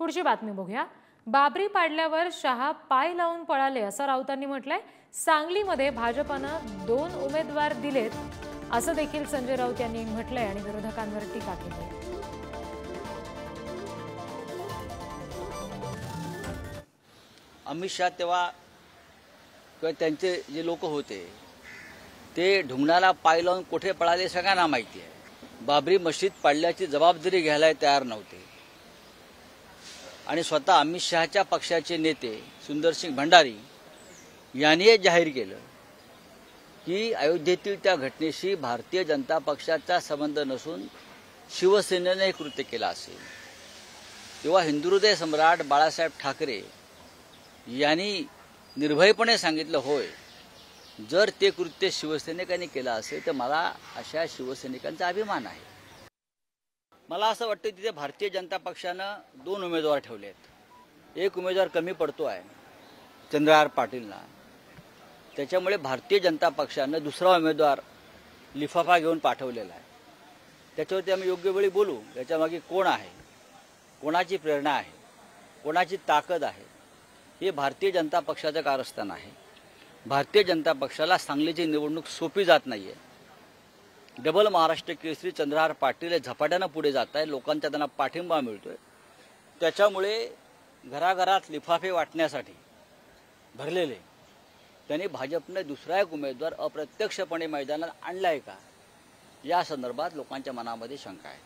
पुढची बातमी बघूया। बाबरी पाडल्यावर शहा पाय लावून पळाले असं राऊतांनी म्हटलंय। सांगलीमध्ये भाजपनं 2 उमेदवार दिलेत असं देखील संजय राऊत यांनी म्हटलंय आणि विरोधकांवर टीका केली आहे। अमित शाह तेव्हा त्यांचे जे लोक होते ते ढुंगणाला पाय लावून कुठे पळाले सगळ्यांना माहिती आहे। बाबरी मस्जिद पाडल्याची जबाबदारी घ्यायला तयार नव्हते आणि स्वतः अमित शहाच्या पक्षाचे नेते सुंदरसिंग भंडारी यांनी हे जाहीर केलं की अयोध्येतील त्या घटनेशी भारतीय जनता पक्षाचा संबंध नसून शिवसेनेने हे कृत्य केलं असेल। तेव्हा हिंदुहृदय सम्राट बाळासाहेब ठाकरे यांनी निर्भयपणे सांगितलं, होय, जर ते कृत्य शिवसैनिकांनी केलं असेल तर मला अशा शिवसैनिकांचा अभिमान आहे। मला असं वाटतं तिथे भारतीय जनता पक्षानं 2 उमेदवार ठेवलेत। एक उमेदवार कमी पडतो आहे चंद्रहार पाटीलना, त्याच्यामुळे भारतीय जनता पक्षानं दुसरा उमेदवार लिफाफा घेऊन पाठवलेला आहे। त्याच्यावरती आम्ही योग्य वेळी बोलू, याच्यामागे कोण आहे, कोणाची प्रेरणा आहे, कोणाची ताकद आहे, हे भारतीय जनता पक्षाचं कारस्थान आहे। भारतीय जनता पक्षाला सांगलीची निवडणूक सोपी जात नाही आहे। डबल महाराष्ट्र केसरी चंद्रहार पाटील झपाट्यानं पुढे जात आहे, लोकांचा त्यांना पाठिंबा मिळतोय। त्याच्यामुळे घराघरात लिफाफे वाटण्यासाठी भरलेले त्यांनी भाजपने दुसरा एक उमेदवार अप्रत्यक्षपणे मैदानात आणलाय का, या संदर्भात लोकांच्या मनामध्ये शंका आहे।